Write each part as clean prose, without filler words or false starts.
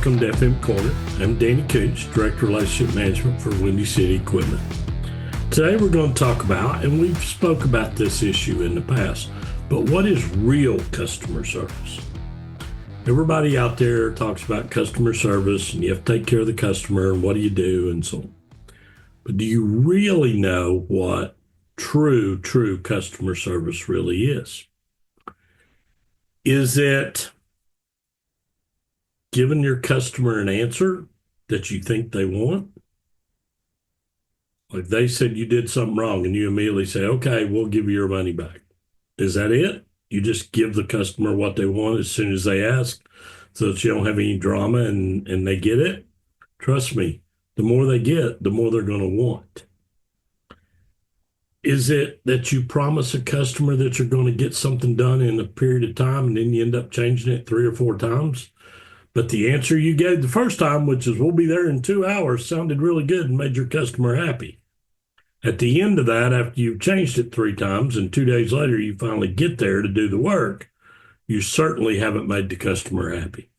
Welcome to FM Corner. I'm Danny Koontz, Director of Relationship Management for Windy City Equipment. Today we're going to talk about, and we've spoke about this issue in the past, but what is real customer service? Everybody out there talks about customer service and you have to take care of the customer and what do you do and so on. But do you really know what true customer service really is? Is it giving your customer an answer that you think they want? Like they said you did something wrong and you immediately say, okay, we'll give you your money back. Is that it? You just give the customer what they want as soon as they ask so that you don't have any drama and they get it? Trust me, the more they get, the more they're going to want. Is it that you promise a customer that you're going to get something done in a period of time and then you end up changing it 3 or 4 times? But the answer you gave the first time, which is we'll be there in 2 hours, sounded really good and made your customer happy. At the end of that, after you've changed it 3 times and 2 days later you finally get there to do the work, you certainly haven't made the customer happy.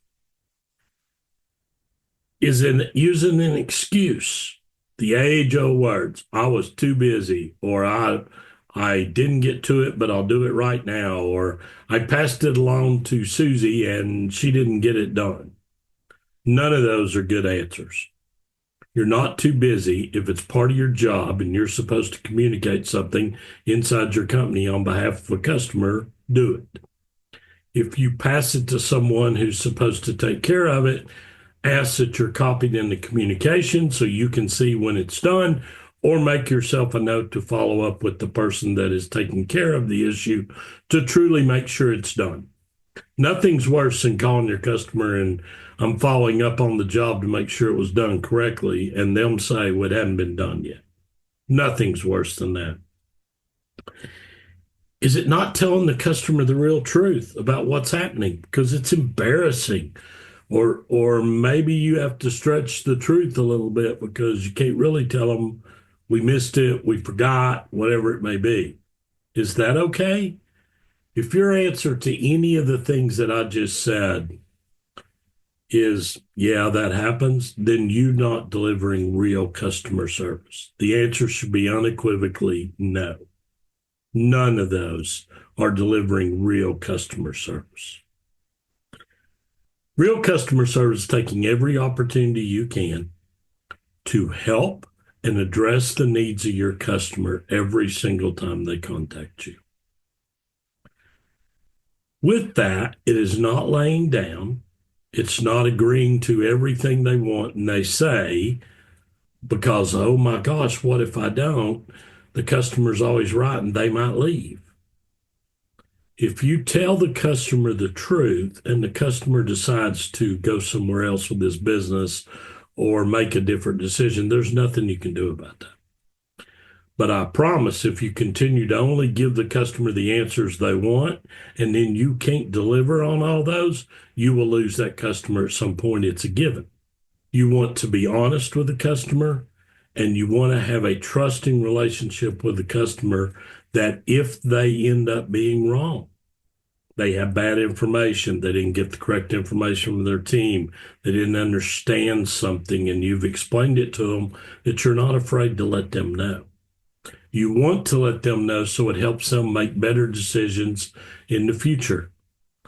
Is it using an excuse? The age-old words, I was too busy, or I didn't get to it, but I'll do it right now, or I passed it along to Susie and she didn't get it done. None of those are good answers. You're not too busy. If it's part of your job and you're supposed to communicate something inside your company on behalf of a customer, do it. If you pass it to someone who's supposed to take care of it, ask that you're copied in the communication so you can see when it's done, or make yourself a note to follow up with the person that is taking care of the issue to truly make sure it's done. Nothing's worse than calling your customer and I'm following up on the job to make sure it was done correctly, and them say, well, it hadn't been done yet. Nothing's worse than that. Is it not telling the customer the real truth about what's happening? Because it's embarrassing. Or maybe you have to stretch the truth a little bit because you can't really tell them we missed it, we forgot, whatever it may be. Is that okay? If your answer to any of the things that I just said is, yeah, that happens, then you're not delivering real customer service. The answer should be unequivocally no. None of those are delivering real customer service. Real customer service is taking every opportunity you can to help and address the needs of your customer every single time they contact you. With that, it is not laying down. It's not agreeing to everything they want and they say, because, oh my gosh, what if I don't? The customer's always right and they might leave. If you tell the customer the truth and the customer decides to go somewhere else with this business or make a different decision, there's nothing you can do about that. But I promise if you continue to only give the customer the answers they want and then you can't deliver on all those, you will lose that customer at some point. It's a given. You want to be honest with the customer and you want to have a trusting relationship with the customer that if they end up being wrong, they have bad information, they didn't get the correct information from their team, they didn't understand something, and you've explained it to them, that you're not afraid to let them know. You want to let them know so it helps them make better decisions in the future.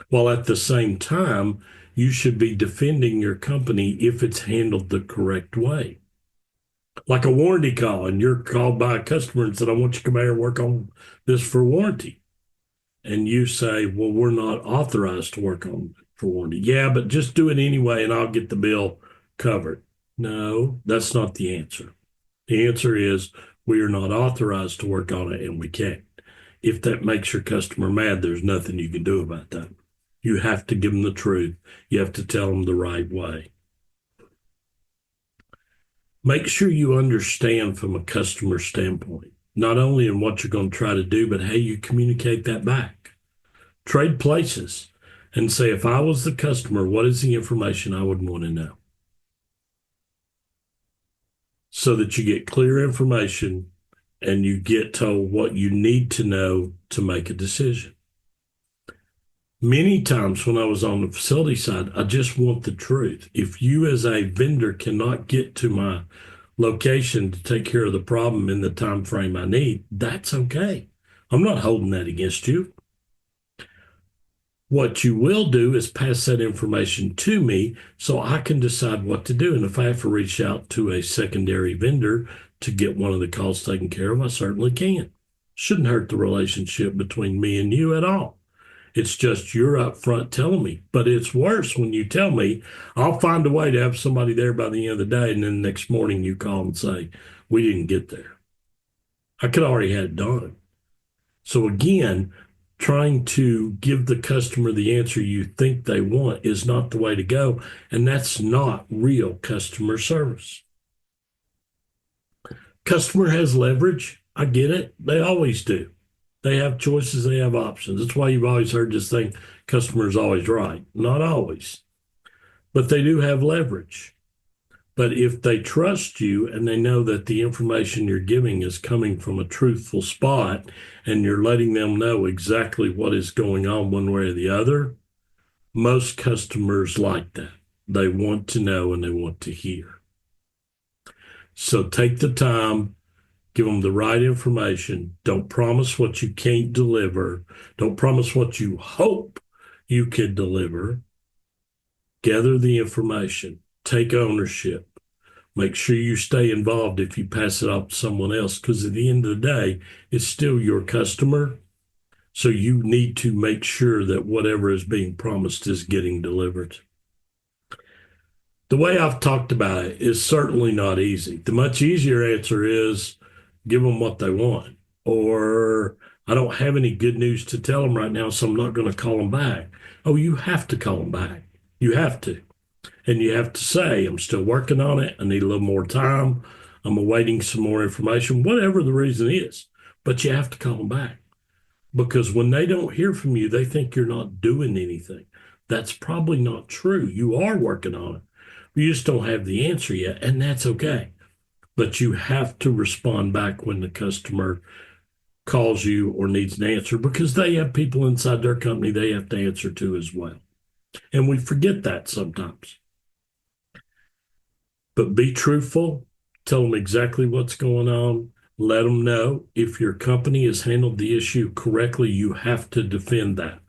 While at the same time, you should be defending your company if it's handled the correct way. Like a warranty call, and you're called by a customer and said, I want you to come here and work on this for warranty. And you say, well, we're not authorized to work on it for warranty. Yeah, but just do it anyway and I'll get the bill covered. No, that's not the answer. The answer is we are not authorized to work on it and we can't. If that makes your customer mad, there's nothing you can do about that. You have to give them the truth. You have to tell them the right way. Make sure you understand from a customer standpoint, not only in what you're going to try to do, but how you communicate that back. Trade places and say, if I was the customer, what is the information I would want to know? So that you get clear information and you get told what you need to know to make a decision. Many times when I was on the facility side, I just want the truth. If you as a vendor cannot get to my location to take care of the problem in the time frame I need, that's okay. I'm not holding that against you. What you will do is pass that information to me so I can decide what to do. And if I have to reach out to a secondary vendor to get one of the calls taken care of, I certainly can. Shouldn't hurt the relationship between me and you at all. It's just you're up front telling me. But it's worse when you tell me, I'll find a way to have somebody there by the end of the day, and then the next morning you call and say, we didn't get there. I could already have it done. So again, trying to give the customer the answer you think they want is not the way to go, and that's not real customer service. Customer has leverage. I get it. They always do. They have choices. They have options. That's why you've always heard this thing, customer is always right. Not always, but they do have leverage. But if they trust you and they know that the information you're giving is coming from a truthful spot and you're letting them know exactly what is going on one way or the other, most customers like that. They want to know and they want to hear. So take the time, give them the right information. Don't promise what you can't deliver. Don't promise what you hope you can deliver. Gather the information. Take ownership. Make sure you stay involved if you pass it off to someone else, because at the end of the day, it's still your customer. So you need to make sure that whatever is being promised is getting delivered. The way I've talked about it is certainly not easy. The much easier answer is give them what they want, or I don't have any good news to tell them right now, so I'm not going to call them back. Oh, you have to call them back. You have to. And you have to say, I'm still working on it. I need a little more time. I'm awaiting some more information, whatever the reason is. But you have to call them back, because when they don't hear from you, they think you're not doing anything. That's probably not true. You are working on it. You just don't have the answer yet, and that's okay. But you have to respond back when the customer calls you or needs an answer, because they have people inside their company they have to answer to as well. And we forget that sometimes. But be truthful, tell them exactly what's going on, let them know. If your company has handled the issue correctly, you have to defend that.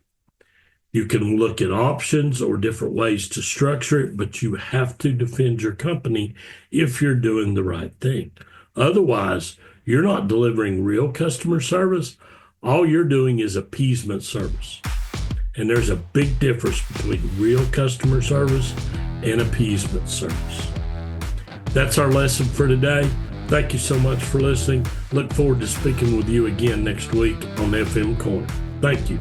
You can look at options or different ways to structure it, but you have to defend your company if you're doing the right thing. Otherwise, you're not delivering real customer service. All you're doing is appeasement service. And there's a big difference between real customer service and appeasement service. That's our lesson for today. Thank you so much for listening. Look forward to speaking with you again next week on FM Corner. Thank you.